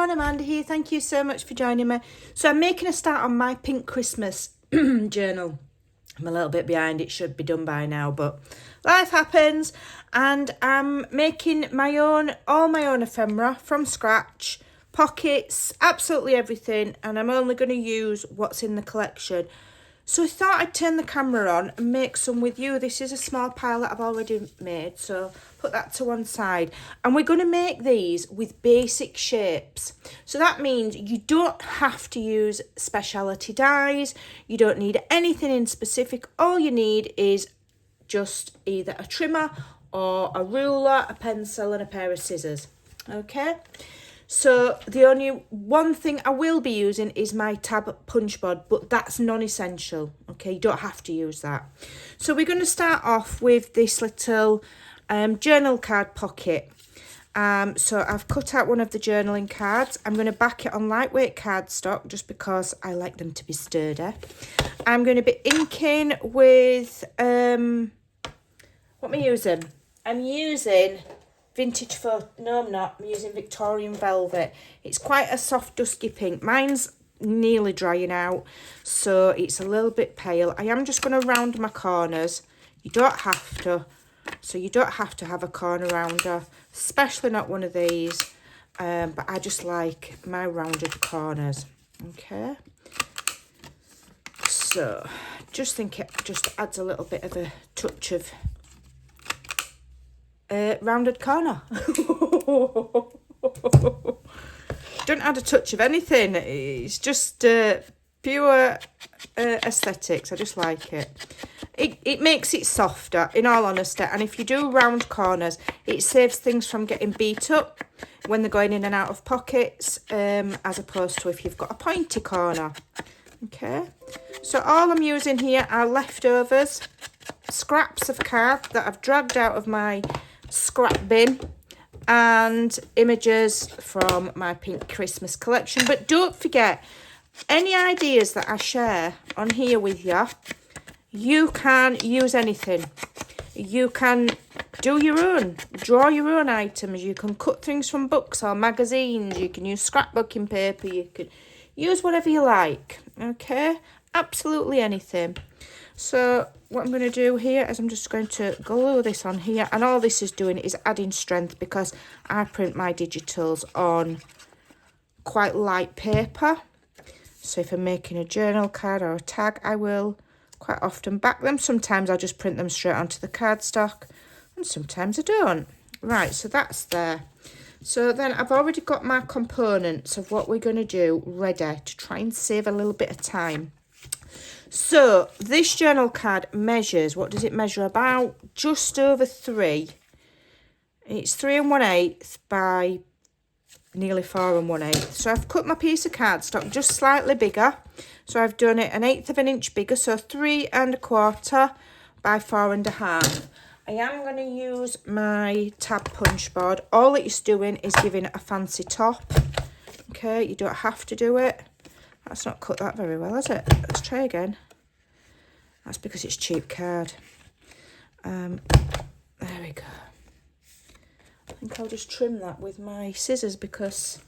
everyone, Amanda here. Thank you so much for joining me. So I'm making a start on my pink Christmas journal. I'm a little bit behind, it should be done by now, but life happens. And I'm making all my own ephemera from scratch, pockets, absolutely everything. And I'm only going to use what's in the collection. So I thought I'd turn the camera on and make some with you. This is a small pile that I've already made, so put that to one side. And we're going to make these with basic shapes. So that means you don't have to use speciality dies. You don't need anything in specific. All you need is just either a trimmer or a ruler, a pencil and a pair of scissors. Okay? So the only one thing I will be using is my tab punch board, but that's non-essential. Okay, you don't have to use that. So we're going to start off with this little journal card pocket. So I've cut out one of the journaling cards. I'm going to back it on lightweight cardstock just because I like them to be sturdy. I'm going to be inking with, what am I using? I'm using vintage photo. No, I'm not. I'm using Victorian Velvet. It's quite a soft, dusky pink. Mine's nearly drying out, so it's a little bit pale. I am just going to round my corners. You don't have to. So you don't have to have a corner rounder, especially not one of these. But I just like my rounded corners. Okay. So just think it just adds a little bit of a touch of rounded corner. Don't add a touch of anything. It's just pure aesthetics. I just like it. It makes it softer, in all honesty. And if you do round corners, it saves things from getting beat up when they're going in and out of pockets, as opposed to if you've got a pointy corner. Okay. So all I'm using here are leftovers, scraps of card that I've dragged out of my scrap bin, and images from my pink Christmas collection. But don't forget, any ideas that I share on here with you, you can use anything. You can do your own, draw your own items. You can cut things from books or magazines. You can use scrapbooking paper. You can use whatever you like. Okay, absolutely anything. So what I'm going to do here is I'm just going to glue this on here, and all this is doing is adding strength because I print my digitals on quite light paper. So if I'm making a journal card or a tag, I will quite often back them. Sometimes I'll just print them straight onto the cardstock, and sometimes I don't. Right, so that's there. So then I've already got my components of what we're going to do ready to try and save a little bit of time. So this journal card measures, what does it measure? About just over 3. It's 3 1/8 by nearly 4 1/8. So I've cut my piece of cardstock just slightly bigger. So I've done it 1/8 of an inch bigger, so 3 1/4 by 4 1/2. I am going to use my tab punch board. All it's doing is giving it a fancy top. Okay, you don't have to do it. That's not cut that very well, is it? Let's try again. That's because it's cheap card. There we go. I think I'll just trim that with my scissors because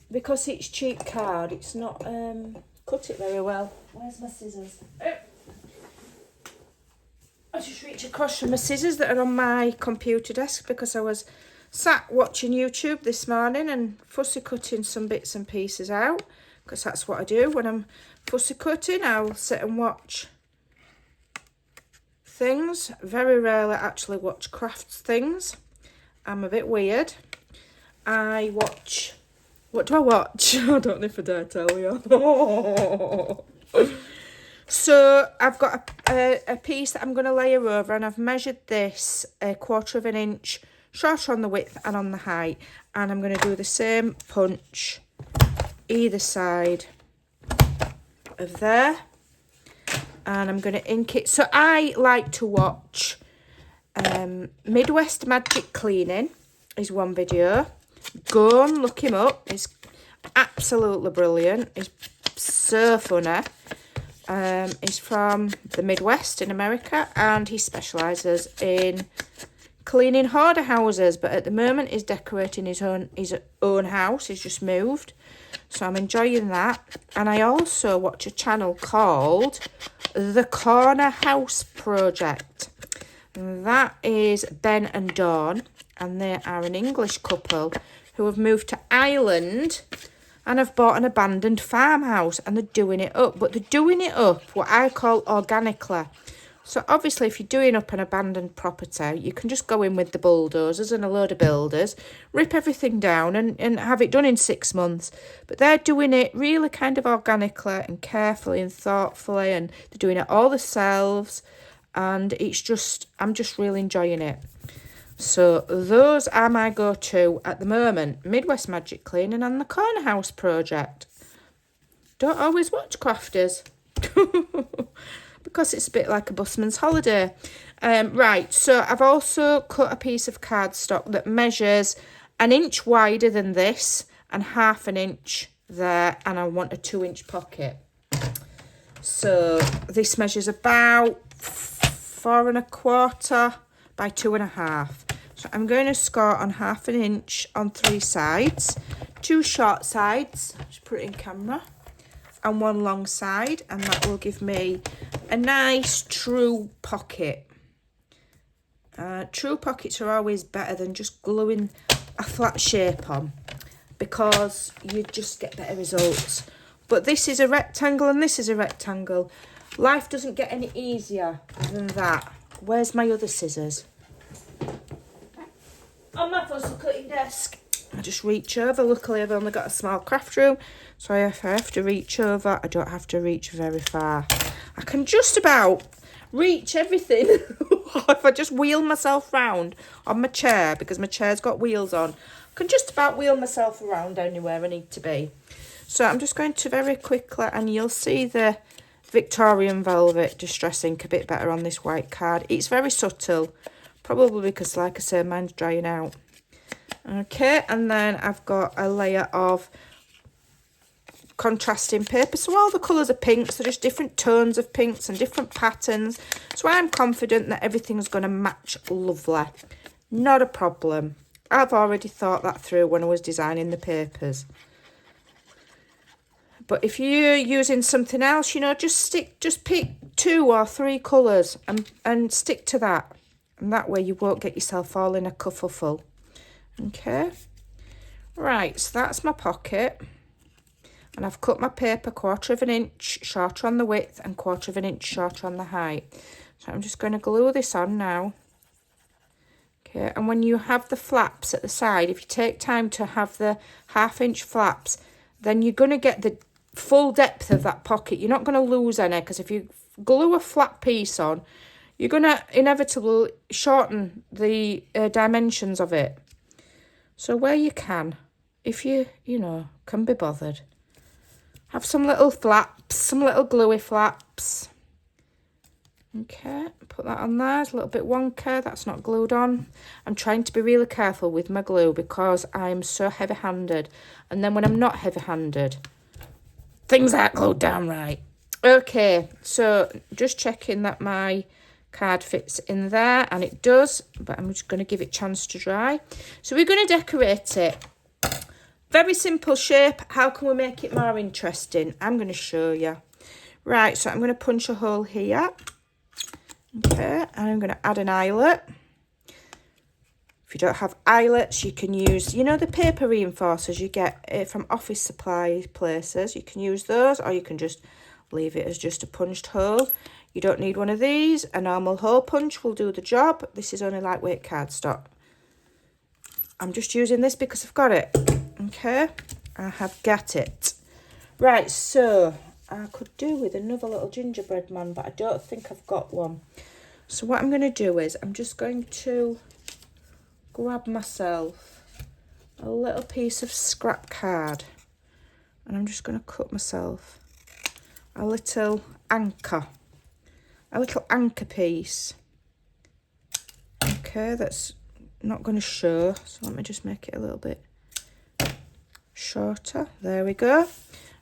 it's cheap card. It's not cut it very well. Where's my scissors? I just reached across from my scissors that are on my computer desk because I was sat watching YouTube this morning and fussy cutting some bits and pieces out. Because that's what I do when I'm fussy cutting. I'll sit and watch things. Very rarely actually watch crafts things. I'm a bit weird. I watch... What do I watch? I don't know if I dare tell you. So I've got a piece that I'm going to layer over, and I've measured this 1/4 of an inch shorter on the width and on the height. And I'm going to do the same punch either side of there, and I'm going to ink it. So I like to watch Midwest Magic Cleaning is one video. Go and look him up. He's absolutely brilliant. He's so funny. He's from the Midwest in America, and he specialises in cleaning hoarder houses, but at the moment he's decorating his own house. He's just moved, so I'm enjoying that. And I also watch a channel called The Corner House Project. That is Ben and Dawn, and they are an English couple who have moved to Ireland and have bought an abandoned farmhouse, and they're doing it up. But they're doing it up what I call organically. So obviously if you're doing up an abandoned property, you can just go in with the bulldozers and a load of builders, rip everything down and have it done in 6 months. But they're doing it really kind of organically and carefully and thoughtfully, and they're doing it all themselves, and I'm just really enjoying it. So those are my go-to at the moment: Midwest Magic Cleaning and the Corner House Project. Don't always watch Crafters because it's a bit like a busman's holiday. Right, so I've also cut a piece of cardstock that measures 1 inch wider than this and 1/2 inch there, and I want a 2-inch pocket. So this measures about 4 1/4 by 2 1/2. So I'm going to score on 1/2 inch on 3 sides, 2 short sides, just put it in camera, and 1 long side, and that will give me a nice true pocket. True pockets are always better than just gluing a flat shape on, because you just get better results. But this is a rectangle and this is a rectangle. Life doesn't get any easier than that. Where's my other scissors? On my puzzle cutting desk. I just reach over. Luckily I've only got a small craft room, so if I have to reach over, I don't have to reach very far. I can just about reach everything if I just wheel myself round on my chair, because my chair's got wheels on. I can just about wheel myself around anywhere I need to be. So I'm just going to very quickly, and you'll see the Victorian velvet distress ink a bit better on this white card. It's very subtle, probably because, like I say, mine's drying out. Okay, and then I've got a layer of contrasting paper. So all the colours are pinks, so just different tones of pinks and different patterns. So I'm confident that everything's going to match lovely. Not a problem. I've already thought that through when I was designing the papers. But if you're using something else, you know, just pick 2 or 3 colours and stick to that. And that way you won't get yourself all in a kerfuffle. Okay. Right, so that's my pocket. And I've cut my paper 1/4 inch shorter on the width and 1/4 inch shorter on the height. So I'm just going to glue this on now. Okay, and when you have the flaps at the side, if you take time to have the 1/2 inch flaps, then you're going to get the full depth of that pocket. You're not going to lose any, because if you glue a flat piece on, you're going to inevitably shorten the dimensions of it. So where you can, if you know, can be bothered, have some little flaps, some little gluey flaps. Okay, put that on there. It's a little bit wonky, that's not glued on. I'm trying to be really careful with my glue because I'm so heavy-handed. And then when I'm not heavy-handed, things aren't glued down right. Okay, so just checking that my card fits in there, and it does, but I'm just going to give it a chance to dry. So we're going to decorate it. Very simple shape. How can we make it more interesting? I'm going to show you. Right, so I'm going to punch a hole here. Okay, and I'm going to add an eyelet. If you don't have eyelets, you can use, you know, the paper reinforcers you get from office supply places. You can use those, or you can just leave it as just a punched hole. You don't need one of these. A normal hole punch will do the job. This is only lightweight cardstock. I'm just using this because I've got it. Okay, I have got it. Right, so I could do with another little gingerbread man, but I don't think I've got one. So what I'm going to do is I'm just going to grab myself a little piece of scrap card, and I'm just going to cut myself a little anchor piece. Okay, that's not going to show, so let me just make it a little bit shorter. There we go.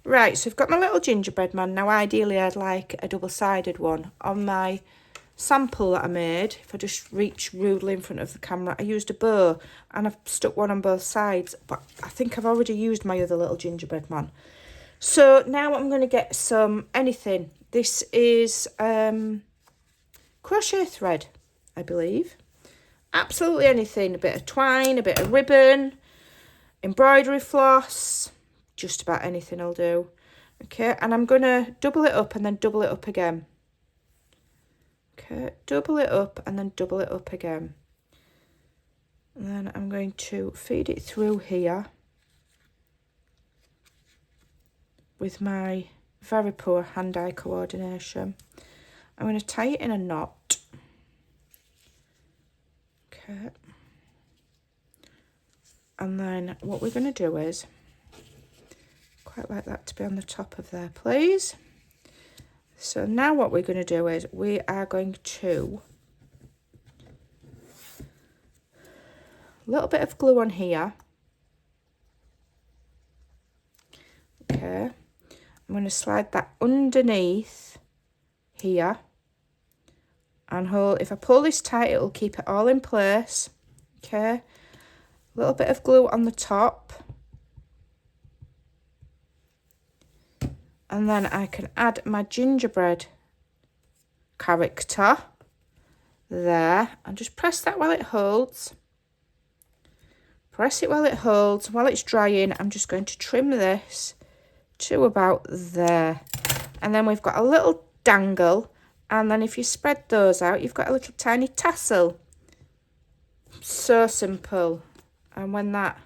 Right, so I've got my little gingerbread man. Now ideally I'd like a double-sided one on my sample that I made, if I just reach rudely in front of the camera, I used a bow and I've stuck one on both sides, but I think I've already used my other little gingerbread man. So now I'm going to get some anything. This is crochet thread, I believe. Absolutely anything. A bit of twine, a bit of ribbon, embroidery floss, just about anything will do. Okay, and I'm going to double it up and then double it up again. Okay, double it up and then double it up again. And then I'm going to feed it through here with my very poor hand-eye coordination. I'm going to tie it in a knot. Okay. And then what we're going to do is, quite like that to be on the top of there, please. So now what we're going to do is we are going to a little bit of glue on here. Okay. I'm going to slide that underneath here and hold. If I pull this tight, it'll keep it all in place. Okay. A little bit of glue on the top. And then I can add my gingerbread character there and just press that while it holds. Press it while it holds. While it's drying, I'm just going to trim this to about there. And then we've got a little dangle. And then if you spread those out, you've got a little tiny tassel. So simple. And when that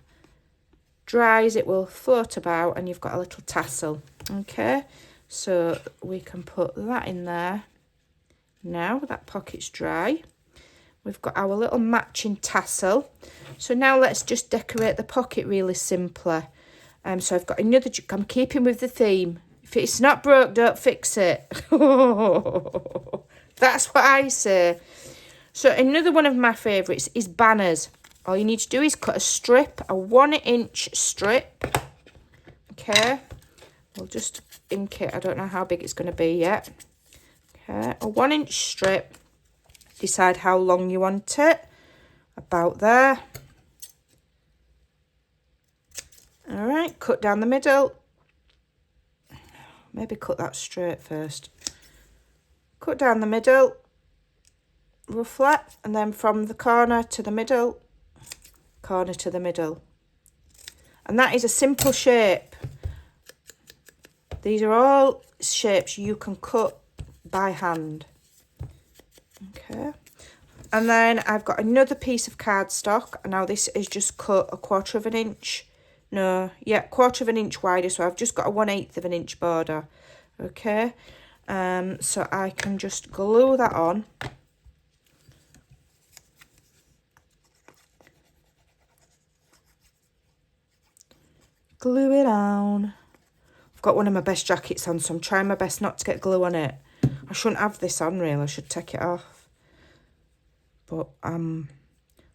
dries, it will float about and you've got a little tassel. Okay, so we can put that in there. Now that pocket's dry, we've got our little matching tassel. So now let's just decorate the pocket really simply. So I've got another, I'm keeping with the theme. If it's not broke, don't fix it. That's what I say. So another one of my favourites is banners. All you need to do is cut a strip, a 1-inch strip. Okay. We'll just ink it. I don't know how big it's going to be yet. Okay, a 1-inch strip. Decide how long you want it. About there. All right, cut down the middle. Maybe cut that straight first. Cut down the middle, roughly, and then from the corner to the middle, corner to the middle. And that is a simple shape. These are all shapes you can cut by hand. Okay. And then I've got another piece of cardstock. Now this is just cut a 1/4 of an inch. No, yeah, 1/4 of an inch wider. So I've just got a 1/8 of an inch border. Okay. So I can just glue that on. Glue it on. I've got one of my best jackets on, so I'm trying my best not to get glue on it. I shouldn't have this on, really. I should take it off. But I'm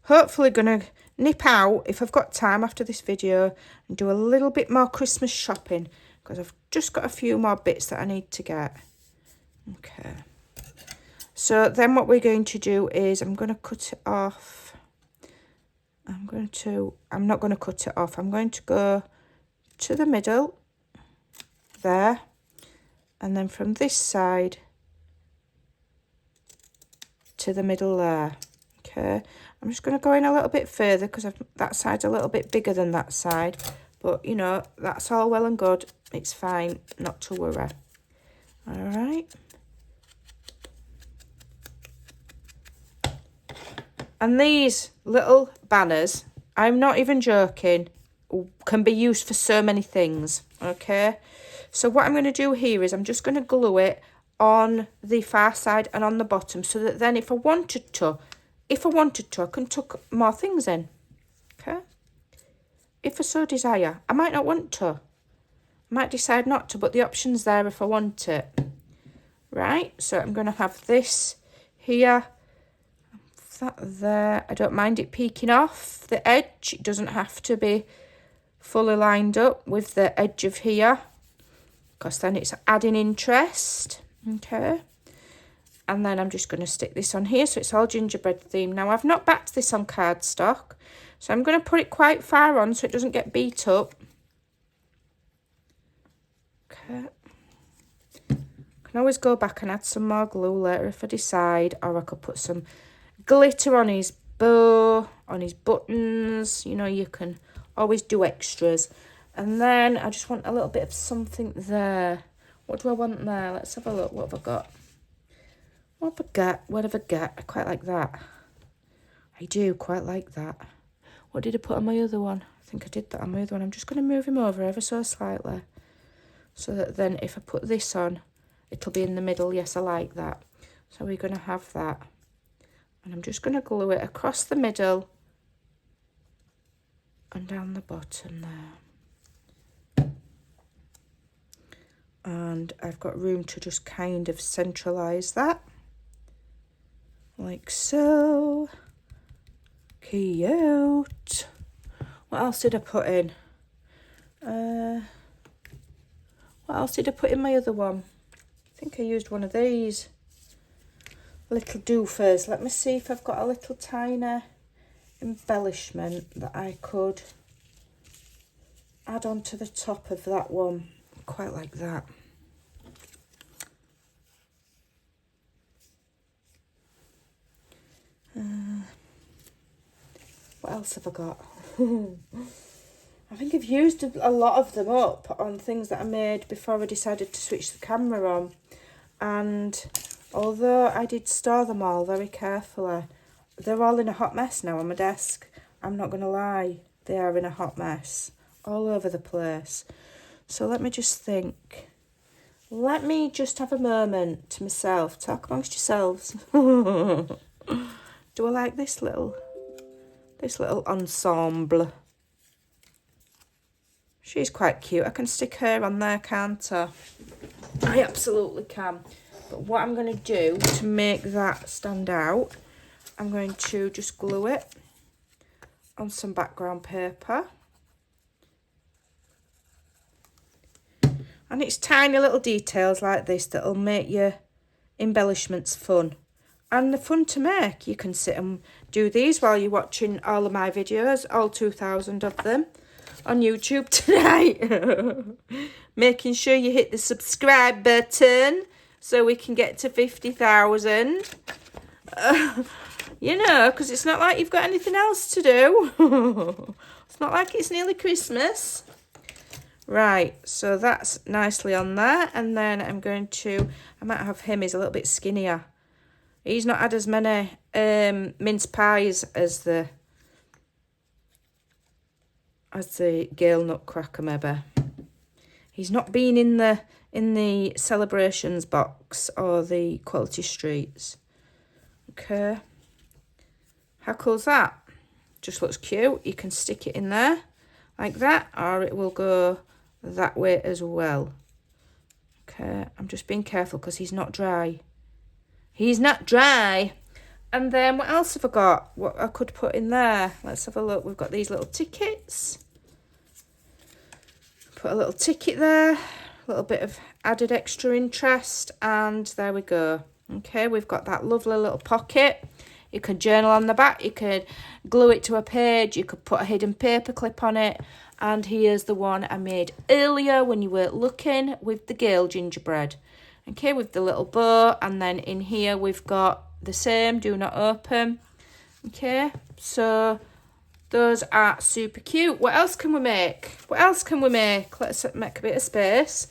hopefully going to nip out, if I've got time after this video, and do a little bit more Christmas shopping, because I've just got a few more bits that I need to get. Okay. So then what we're going to do is I'm going to cut it off. I'm not going to cut it off. I'm going to go to the middle. There, and then from this side to the middle there. Okay, I'm just going to go in a little bit further because that side's a little bit bigger than that side, but you know, that's all well and good. It's fine, not to worry. All right, and these little banners, I'm not even joking, can be used for so many things. Okay, so what I'm going to do here is I'm just going to glue it on the far side and on the bottom, so that then if I wanted to, I can tuck more things in. Okay, if I so desire. I might not want to. I might decide not to, but the option's there if I want it. Right, so I'm going to have this here, that there. I don't mind it peeking off the edge. It doesn't have to be fully lined up with the edge of here, because then it's adding interest. Okay, And then I'm just going to stick this on here so it's all gingerbread themed. Now, I've not backed this on cardstock, so I'm going to put it quite far on so it doesn't get beat up. Okay. Can always go back and add some more glue later if I decide, or I could put some glitter on his bow, on his buttons. You know, you can always do extras. And then I just want a little bit of something there. What do I want there? Let's have a look. What have I got? What have I got? What have I got? I quite like that. I do quite like that. What did I put on my other one? I think I did that on my other one. I'm just going to move him over ever so slightly, so that then if I put this on, it'll be in the middle. Yes, I like that. So we're going to have that. And I'm just going to glue it across the middle and down the bottom there. And I've got room to just kind of centralise that. Like so. Cute. What else did I put in? What else did I put in my other one? I think I used one of these little doofers. Let me see if I've got a little tiny embellishment that I could add on to the top of that one. Quite like that. What else have I got? I think I've used a lot of them up on things that I made before I decided to switch the camera on. And although I did store them all very carefully, they're all in a hot mess now on my desk. I'm not going to lie, they are in a hot mess all over the place. So let me just think. Let me just have a moment to myself. Talk amongst yourselves. Do I like this little ensemble? She's quite cute. I can stick her on there, can't I? I absolutely can. But what I'm going to do to make that stand out, I'm going to just glue it on some background paper. And it's tiny little details like this that'll make your embellishments fun. And they're fun to make. You can sit and do these while you're watching all of my videos, all 2,000 of them, on YouTube tonight. Making sure you hit the subscribe button so we can get to 50,000. You know, because it's not like you've got anything else to do. It's not like it's nearly Christmas. Right, so that's nicely on there. And then I'm going to, I might have him, he's a little bit skinnier. He's not had as many mince pies as the Gale Nutcracker maybe. He's not been in the celebrations box or the Quality Streets. Okay. How cool's that? Just looks cute. You can stick it in there like that, or it will go that way as well. Okay, I'm just being careful because he's not dry. He's not dry. And then what else have I got? What I could put in there? Let's have a look. We've got these little tickets. Put a little ticket there. A little bit of added extra interest. And there we go. Okay, we've got that lovely little pocket. You could journal on the back. You could glue it to a page. You could put a hidden paper clip on it. And here's the one I made earlier when you weren't looking with the Gale gingerbread. Okay, with the little bow. And then in here we've got the same, do not open. Okay, so those are super cute. What else can we make? What else can we make? Let's make a bit of space.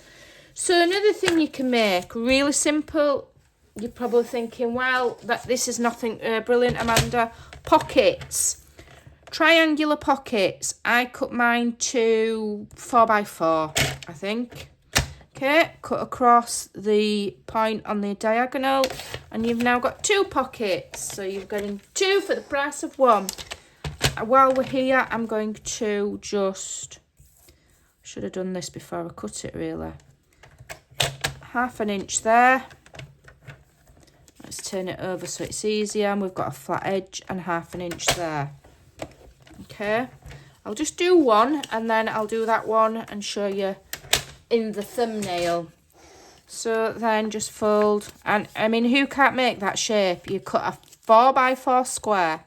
So another thing you can make, really simple. You're probably thinking, well, this is nothing brilliant, Amanda. Pockets. Triangular pockets. I cut mine to 4x4, I think. Okay, cut across the point on the diagonal, and you've now got 2 pockets. So you're getting 2 for the price of 1. While we're here, I'm going to just, should have done this before I cut it really. 1/2 inch there. Let's turn it over so it's easier, and we've got a flat edge and 1/2 inch there. Okay, I'll just do one and then I'll do that one and show you in the thumbnail. So then just fold. And I mean, who can't make that shape? You cut a 4x4 square.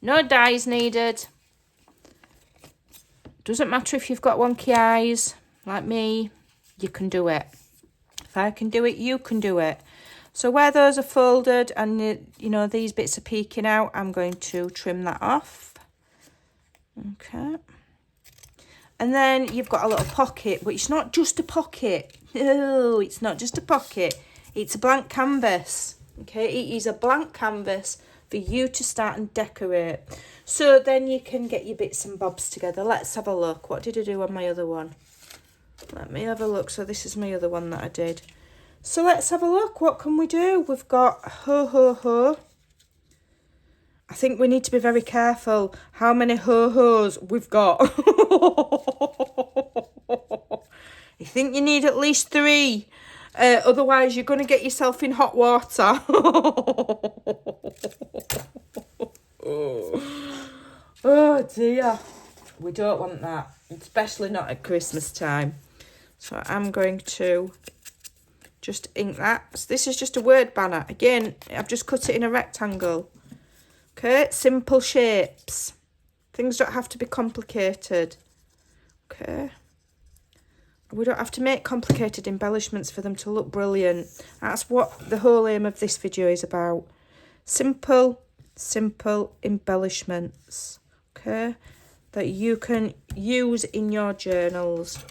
No dies needed. Doesn't matter if you've got wonky eyes like me. You can do it. If I can do it, you can do it. So where those are folded and, you know, these bits are peeking out, I'm going to trim that off. Okay. And then you've got a little pocket, but it's not just a pocket. No, it's not just a pocket. It's a blank canvas. Okay, it is a blank canvas for you to start and decorate. So then you can get your bits and bobs together. Let's have a look. What did I do on my other one? Let me have a look. So this is my other one that I did. So let's have a look. What can we do? We've got ho, ho, ho. I think we need to be very careful how many ho-hos we've got. I think you need at least 3. Otherwise, you're going to get yourself in hot water. Oh, dear. We don't want that, especially not at Christmas time. So I'm going to just ink that. So this is just a word banner. Again, I've just cut it in a rectangle. Okay, simple shapes. Things don't have to be complicated. Okay. We don't have to make complicated embellishments for them to look brilliant. That's what the whole aim of this video is about. Simple embellishments. Okay, that you can use in your journals.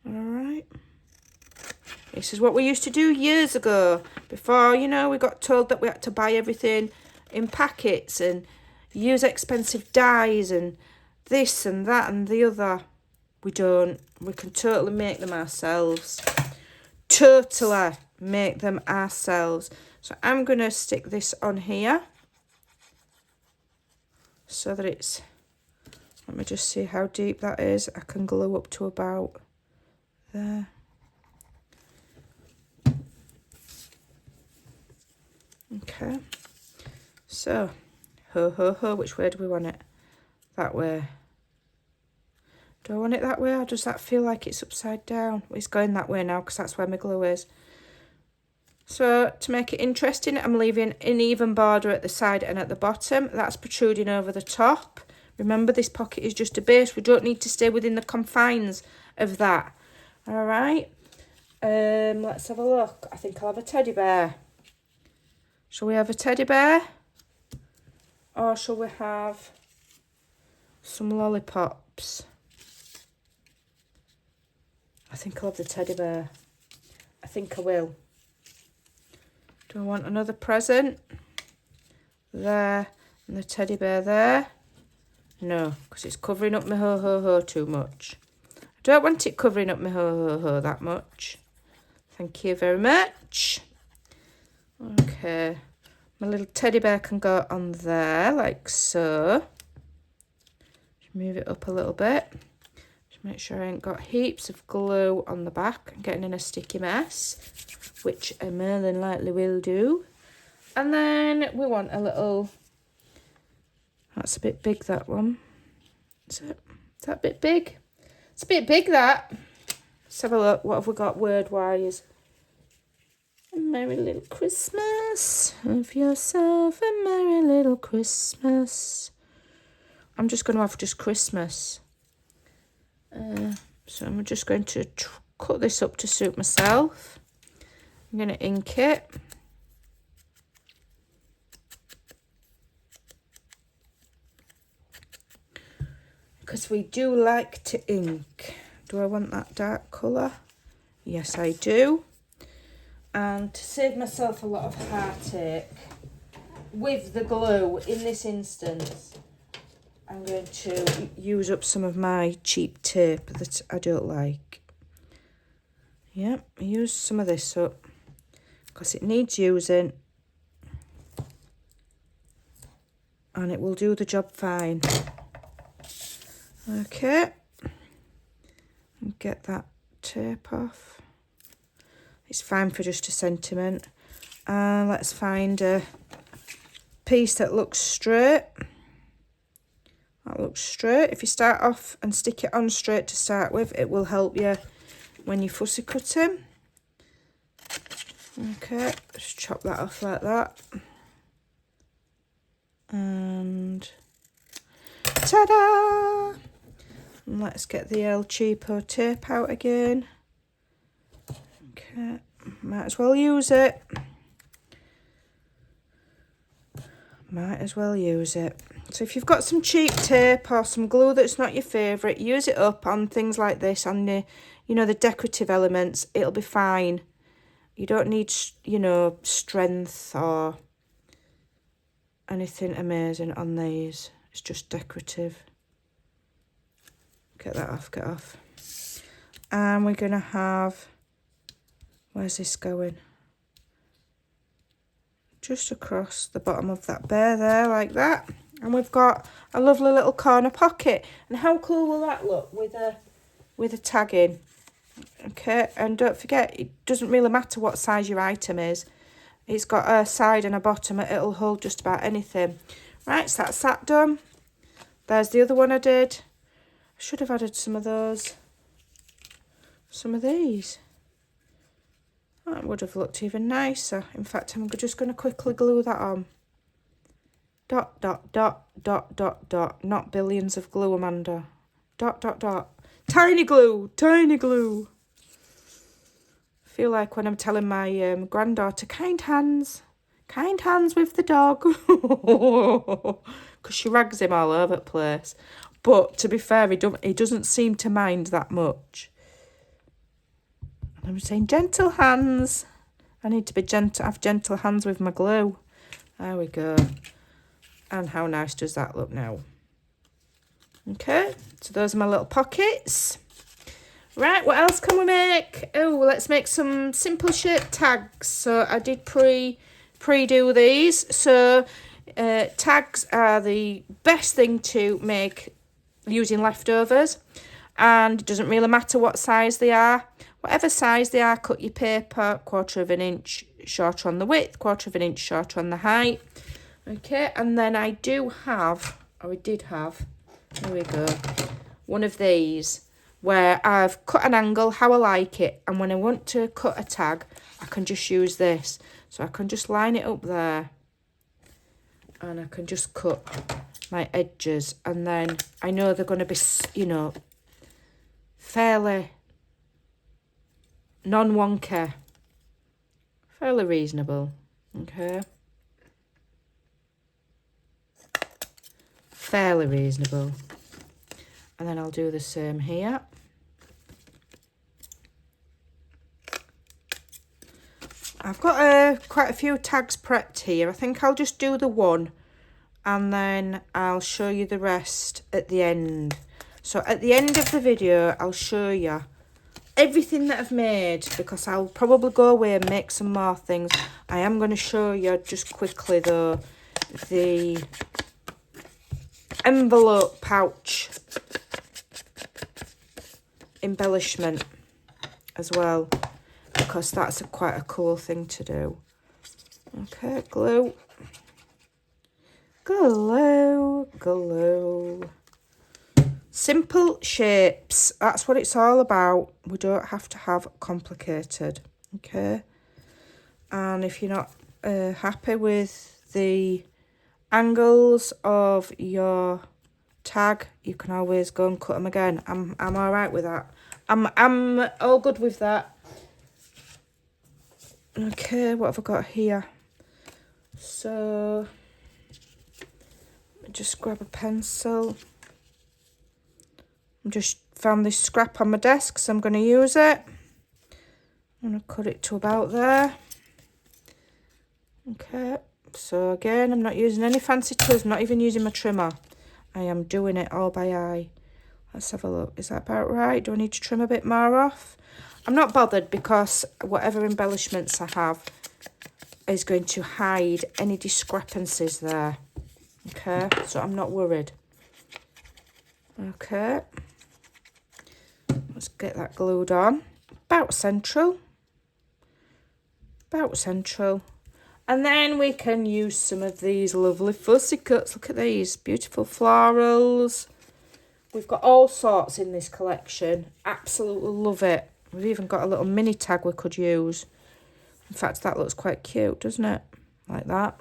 All right. This is what we used to do years ago. Before, you know, we got told that we had to buy everything in packets and use expensive dyes and this and that and the other. We don't. We can totally make them ourselves. Totally make them ourselves. So I'm going to stick this on here so that it's, let me just see how deep that is. I can glue up to about there. Okay. So, ho, ho, ho, which way do we want it? That way. Do I want it that way, or does that feel like it's upside down? It's going that way now because that's where my glue is. So, to make it interesting, I'm leaving an even border at the side and at the bottom. That's protruding over the top. Remember, this pocket is just a base. We don't need to stay within the confines of that. All right. Let's have a look. I think I'll have a teddy bear. Shall we have a teddy bear? Or shall we have some lollipops? I think I'll have the teddy bear. I think I will. Do I want another present? There. And the teddy bear there? No, because it's covering up my ho-ho-ho too much. I don't want it covering up my ho-ho-ho that much. Thank you very much. Okay. My little teddy bear can go on there, like so. Just move it up a little bit. Just make sure I ain't got heaps of glue on the back. I'm getting in a sticky mess, which I more than likely will do. And then we want a little... That's a bit big, that one. Is that a bit big? It's a bit big, that. Let's have a look. What have we got word-wise? A merry little Christmas. Have yourself a merry little Christmas. I'm just going to have just Christmas. So I'm just going to cut this up to suit myself. I'm going to ink it. Because we do like to ink. Do I want that dark colour? Yes, I do. And to save myself a lot of heartache with the glue in this instance, I'm going to use up some of my cheap tape that I don't like. Yep, use some of this up because it needs using and it will do the job fine. Okay, and get that tape off. It's fine for just a sentiment. And let's find a piece that looks straight. That looks straight. If you start off and stick it on straight to start with, it will help you when you fussy cutting. Okay, just chop that off like that. And ta-da! And let's get the El Cheapo tape out again. Okay, might as well use it. Might as well use it. So if you've got some cheap tape or some glue that's not your favourite, use it up on things like this, on the, you know, the decorative elements. It'll be fine. You don't need, you know, strength or anything amazing on these. It's just decorative. Get that off, get off. And we're going to have, where's this going? Just across the bottom of that bear there, like that. And we've got a lovely little corner pocket. And how cool will that look with a tag in? Okay, and don't forget, it doesn't really matter what size your item is. It's got a side and a bottom. It'll hold just about anything. Right, so that's that done. There's the other one I did. I should have added some of those. Some of these. That would have looked even nicer. In fact, I'm just going to quickly glue that on. Dot, dot, dot, dot, dot, dot. Not billions of glue, Amanda. Dot, dot, dot. Tiny glue, tiny glue. I feel like when I'm telling my granddaughter, kind hands with the dog. Because she rags him all over the place. But to be fair, he doesn't seem to mind that much. I'm saying gentle hands. I need to be gentle, have gentle hands with my glue. There we go. And how nice does that look now? Okay, so those are my little pockets. Right, what else can we make? Oh, let's make some simple shape tags. So I did pre-do these. So tags are the best thing to make using leftovers. And it doesn't really matter what size they are. Whatever size they are, cut your paper 1/4 of an inch shorter on the width, 1/4 of an inch shorter on the height. Okay, and then I did have, here we go, one of these where I've cut an angle how I like it, and when I want to cut a tag, I can just use this. So I can just line it up there, and I can just cut my edges, and then I know they're going to be, you know, fairly non-wonky, fairly reasonable, okay? Fairly reasonable. And then I'll do the same here. I've got quite a few tags prepped here. I think I'll just do the one and then I'll show you the rest at the end. So at the end of the video, I'll show you everything that I've made, because I'll probably go away and make some more things. I am going to show you just quickly though the envelope pouch embellishment as well, because that's quite a cool thing to do. Okay, glue, glue, glue. Simple shapes, that's what it's all about. We don't have to have complicated, okay? And if you're not happy with the angles of your tag, you can always go and cut them again. I'm all right with that. I'm all good with that. Okay, what have I got here? So just grab a pencil. I just found this scrap on my desk, so I'm going to use it. I'm going to cut it to about there. Okay, so again, I'm not using any fancy tools, not even using my trimmer. I am doing it all by eye. Let's have a look. Is that about right? Do I need to trim a bit more off? I'm not bothered, because whatever embellishments I have is going to hide any discrepancies there. Okay, so I'm not worried. Okay. Let's get that glued on. About central. About central. And then we can use some of these lovely fussy cuts. Look at these beautiful florals. We've got all sorts in this collection. Absolutely love it. We've even got a little mini tag we could use. In fact, that looks quite cute, doesn't it? Like that.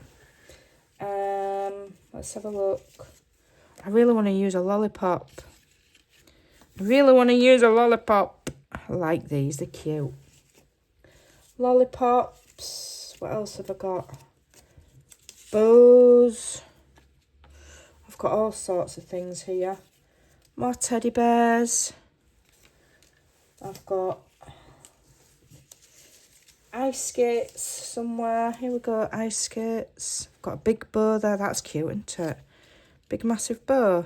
Let's have a look. I really want to use a lollipop. I like these, they're cute. Lollipops. What else have I got? Bows. I've got all sorts of things here. More teddy bears. I've got ice skates somewhere. Here we go, ice skates. Got a big bow there. That's cute, isn't it? Big massive bow.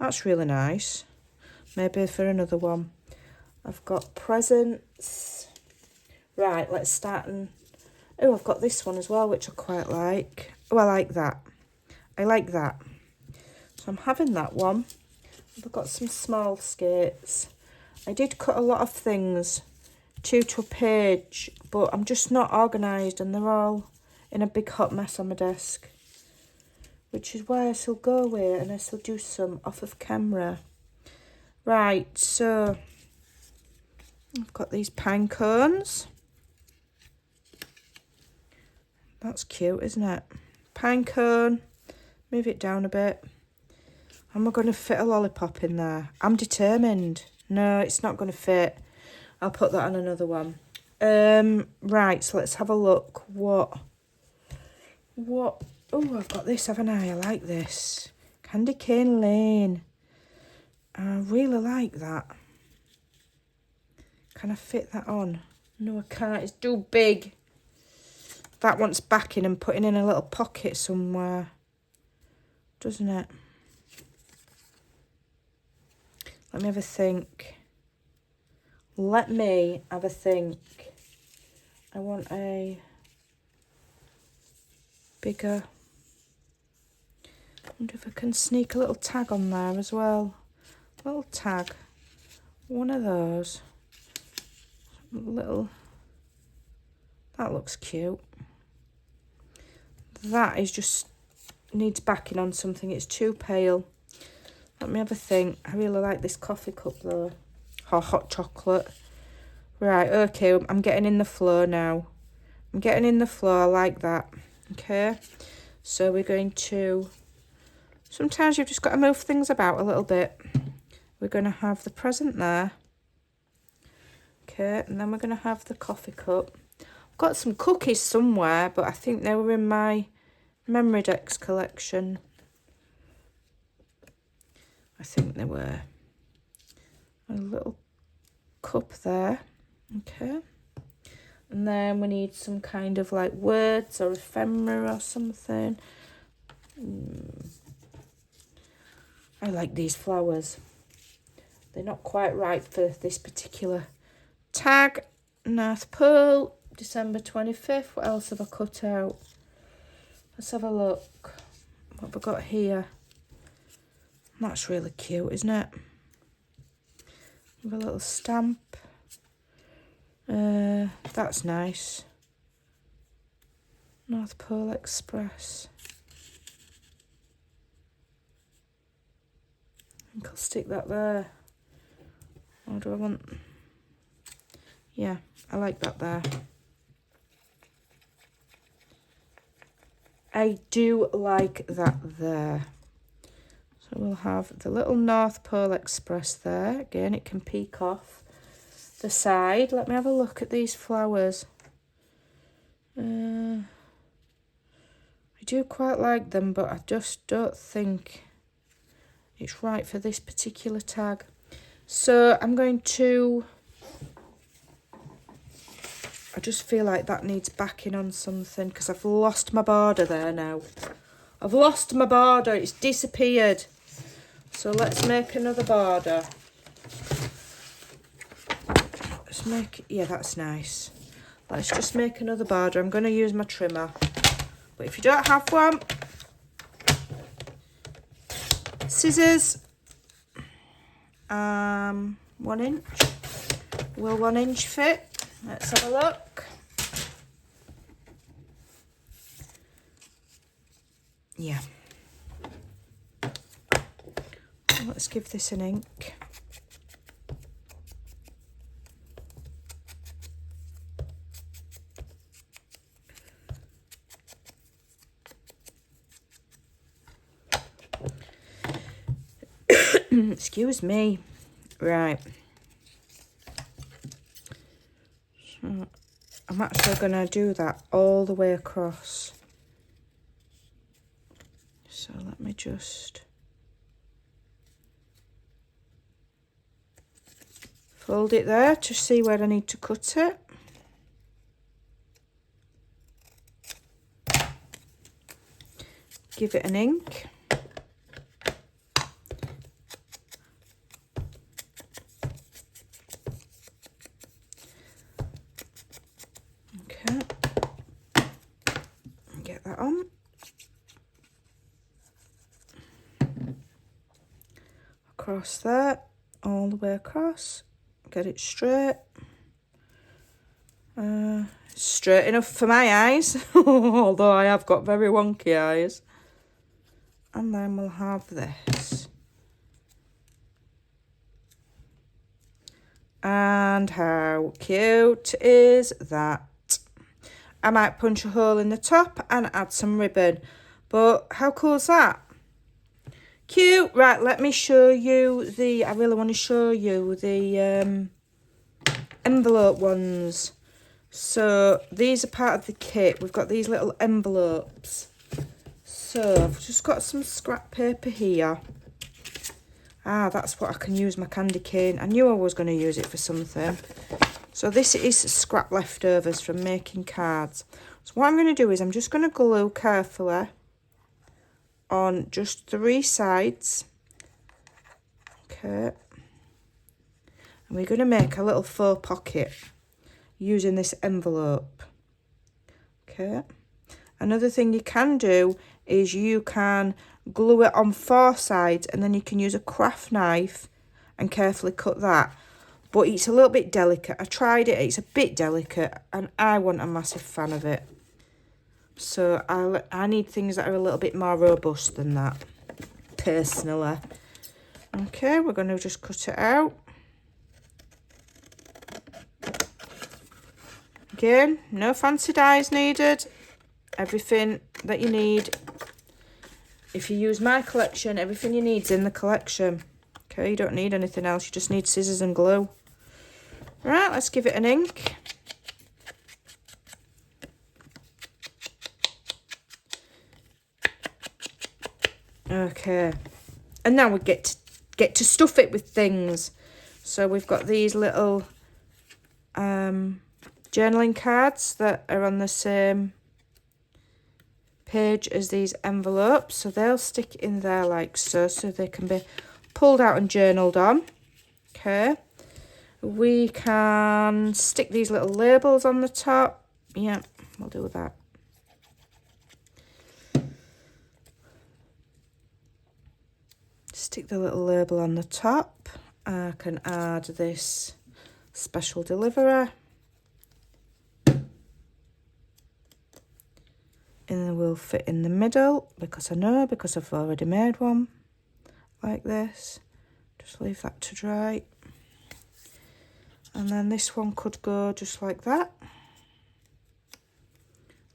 That's really nice. Maybe for another one. I've got presents. Right, let's start and... Oh, I've got this one as well, which I quite like. Oh, I like that. I like that. So I'm having that one. I've got some small skates. I did cut a lot of things to a page, but I'm just not organised and they're all in a big hot mess on my desk. Which is why I shall go away and I shall do some off of camera. Right, so I've got these pine cones. That's cute, isn't it? Pine cone. Move it down a bit. Am I going to fit a lollipop in there? I'm determined. No, it's not going to fit. I'll put that on another one. Right, so let's have a look. What? Oh, I've got this, haven't I? I like this. Candy cane lane. I really like that. Can I fit that on? No, I can't. It's too big. That wants backing and putting in a little pocket somewhere. Doesn't it? Let me have a think. I want a bigger... I wonder if I can sneak a little tag on there as well. A little tag. One of those. Little... That looks cute. That is just... needs backing on something. It's too pale. Let me have a think. I really like this coffee cup though. Or hot chocolate. Right, okay, I'm getting in the flow now. I like that. Okay, so we're going to... Sometimes you've just got to move things about a little bit. We're going to have the present there. Okay, and then we're going to have the coffee cup. I've got some cookies somewhere, but I think they were in my memory decks collection. I think they were. A little cup there. Okay. And then we need some kind of like words or ephemera or something. I like these flowers. They're not quite right for this particular tag. North Pole, December 25th. What else have I cut out? Let's have a look. What have I got here? That's really cute, isn't it? With a little stamp. That's nice. North Pole Express. I think I'll stick that there. Or do I want... Yeah, I like that there. I do like that there. So we'll have the little North Pole Express there. Again, it can peek off the side. Let me have a look at these flowers. I do quite like them, but I just don't think it's right for this particular tag. So I'm going to... I just feel like that needs backing on something because I've lost my border there now. I've lost my border. It's disappeared. So let's make another border. Let's make... Yeah, that's nice. Let's just make another border. I'm going to use my trimmer. But if you don't have one... Scissors. 1 inch. Will 1 inch fit? Let's have a look. Yeah. Let's give this an ink. Excuse me. Right. So I'm actually going to do that all the way across. So let me just fold it there to see where I need to cut it. Give it an ink. Okay. Get that on. Across there, all the way across. Get it straight. Straight enough for my eyes, although I have got very wonky eyes. And then we'll have this. And how cute is that? I might punch a hole in the top and add some ribbon. But how cool is that? Cute. Right, let me show you I really want to show you the envelope ones. So these are part of the kit. We've got these little envelopes. So I've just got some scrap paper here. Ah, that's what I can use my candy cane. I knew I was going to use it for something. So this is scrap leftovers from making cards. So what I'm going to do is I'm just going to glue carefully on just 3 sides. Okay. And we're going to make a little faux pocket using this envelope. Okay. Another thing you can do is you can glue it on 4 sides and then you can use a craft knife and carefully cut that. But it's a little bit delicate. I tried it, it's a bit delicate and I wasn't a massive fan of it. So I need things that are a little bit more robust than that, personally. Okay, we're going to just cut it out. Again, no fancy dyes needed. Everything that you need. If you use my collection, everything you need's in the collection. Okay, you don't need anything else. You just need scissors and glue. Right, let's give it an ink. Okay, and now we get to stuff it with things. So we've got these little journaling cards that are on the same page as these envelopes, so they'll stick in there like so they can be pulled out and journaled on. Okay, we can stick these little labels on the top. Yeah, we'll do that. Stick the little label on the top. I can add this special deliverer. And it will fit in the middle because I've already made one like this. Just leave that to dry. And then this one could go just like that.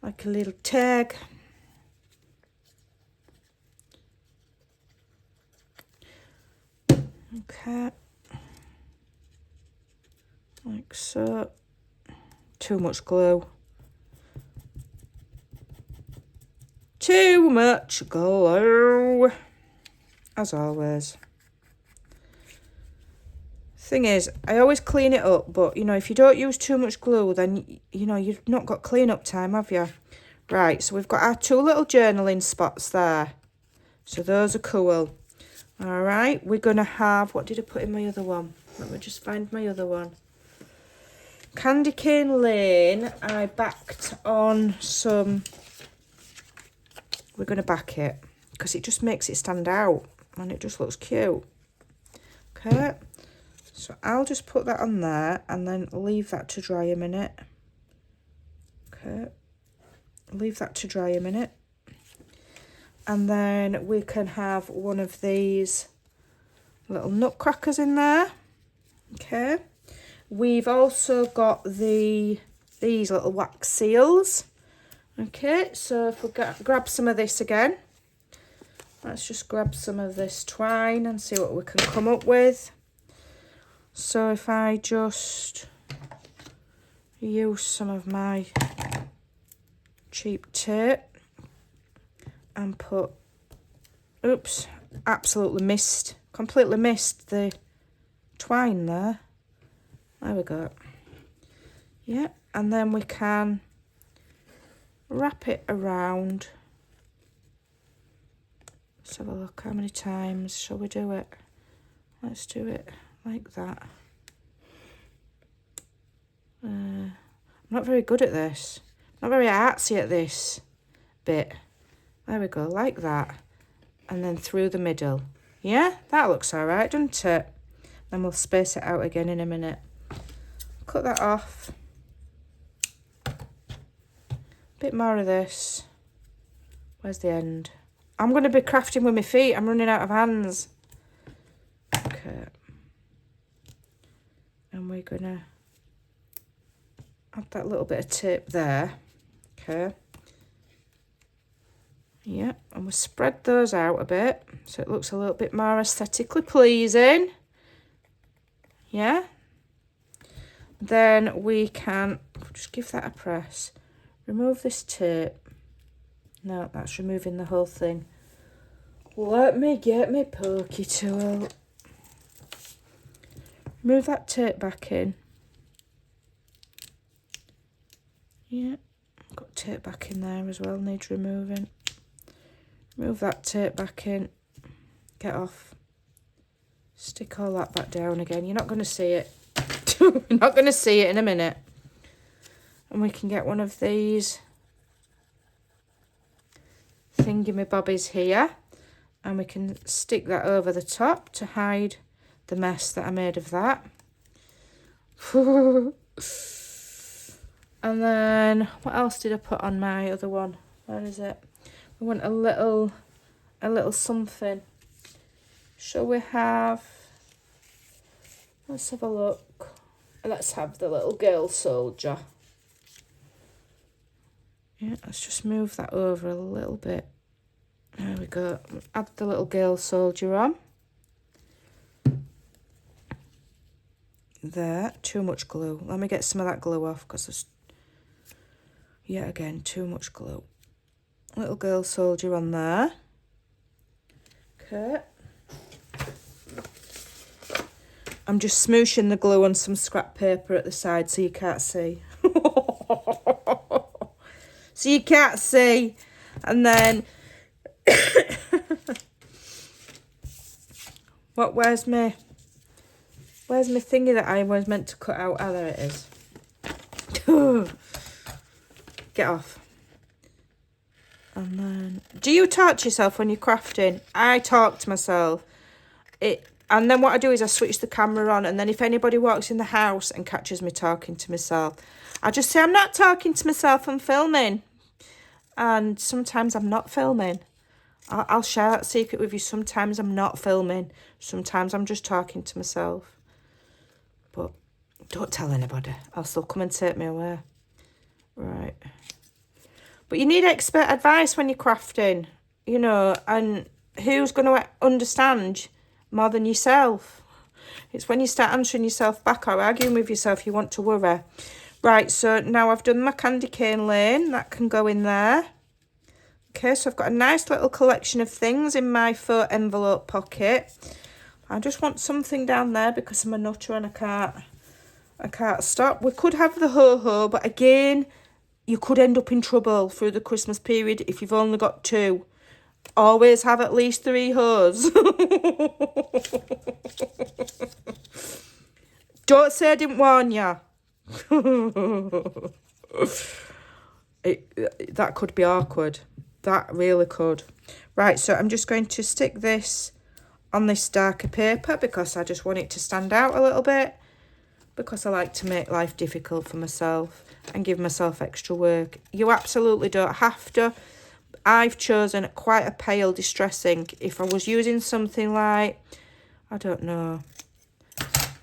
Like a little tag. Okay. Like so. Too much glue. Too much glue, as always. Thing is, I always clean it up, but, you know, if you don't use too much glue, then, you know, you've not got clean up time, have you? Right, so we've got our 2 little journaling spots there. So those are cool. All right, we're going to have, what did I put in my other one? Let me just find my other one. Candy Cane Lane, I backed on some... We're going to back it because it just makes it stand out and it just looks cute. Okay, so I'll just put that on there and then leave that to dry a minute. Okay, leave that to dry a minute. And then we can have one of these little nutcrackers in there. Okay, we've also got these little wax seals. Okay, so if we grab some of this again, Let's just grab some of this twine and see what we can come up with. So if I just use some of my cheap tape and put, oops, completely missed the twine there. There we go. Yeah, and then we can wrap it around. Let's have a look, how many times shall we do it? Let's do it like that. I'm not very good at this. I'm not very artsy at this bit. There we go, like that. And then through the middle. Yeah, that looks all right, doesn't it? Then we'll space it out again in a minute. Cut that off. Bit more of this. Where's the end? I'm going to be crafting with my feet. I'm running out of hands. Okay. And we're going to add that little bit of tape there. Okay. Yeah, and we'll spread those out a bit so it looks a little bit more aesthetically pleasing. Yeah. Then we can just give that a press. Remove this tape. No, that's removing the whole thing. Let me get my pokey tool. Move that tape back in. Yeah, got tape back in there as well, needs removing. Move that tape back in. Get off. Stick all that back down again. You're not going to see it. You're not going to see it in a minute. And we can get one of these thingy-my-bobbies here. And we can stick that over the top to hide the mess that I made of that. And then, what else did I put on my other one? Where is it? We want a little something. Shall we have, let's have a look. Let's have the little girl soldier. Yeah, let's just move that over a little bit. There we go. Add the little girl soldier on. There, too much glue. Let me get some of that glue off because there's, yet again, too much glue. Little girl soldier on there. Okay. I'm just smooshing the glue on some scrap paper at the side so you can't see. So you can't see. And then where's my thingy that I was meant to cut out? Oh, there it is. Get off. And then, do you talk to yourself when you're crafting? I talk to myself. And then what I do is I switch the camera on, and then if anybody walks in the house and catches me talking to myself, I just say, I'm not talking to myself, I'm filming. And sometimes I'm not filming. I'll share that secret with you. Sometimes I'm not filming. Sometimes I'm just talking to myself. But don't tell anybody, else they'll come and take me away. Right. But you need expert advice when you're crafting, you know, and who's going to understand more than yourself? It's when you start answering yourself back or arguing with yourself you want to worry. Right, so now I've done my candy cane lane. That can go in there. Okay, so I've got a nice little collection of things in my faux envelope pocket. I just want something down there because I'm a nutter and I can't stop. We could have the ho-ho, but again, you could end up in trouble through the Christmas period if you've only got 2. Always have at least 3 hoes. Don't say I didn't warn you. That could be awkward. That really could. Right, so I'm just going to stick this on this darker paper because I just want it to stand out a little bit, because I like to make life difficult for myself and give myself extra work. You absolutely don't have to. I've chosen quite a pale distress ink. If I was using something like, I don't know,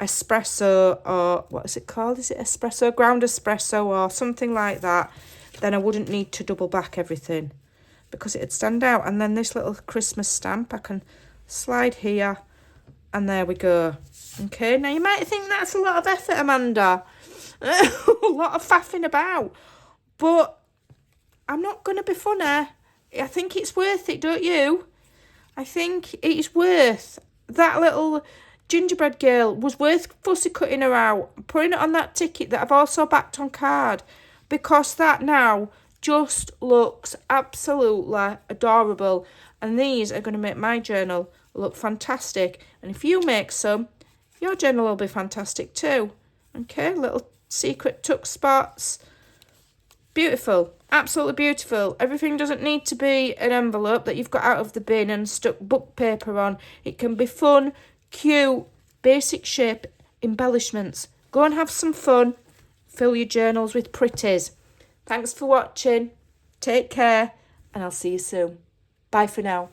espresso, or what is it called? Is it espresso? Ground espresso or something like that, then I wouldn't need to double back everything. because it'd stand out. And then this little Christmas stamp I can slide here, and there we go. Okay, now you might think that's a lot of effort, Amanda. A lot of faffing about. But I'm not going to be funny. I think it's worth it, don't you? I think it's worth. That little gingerbread girl was worth fussy cutting her out, putting it on that ticket that I've also backed on card, because that now just looks absolutely adorable. And these are going to make my journal look fantastic. And if you make some, your journal will be fantastic too. Okay, little secret tuck spots. Beautiful, absolutely beautiful. Everything doesn't need to be an envelope that you've got out of the bin and stuck book paper on. It can be fun, cute, basic shape embellishments. Go and have some fun. Fill your journals with pretties. Thanks for watching. Take care, and I'll see you soon. Bye for now.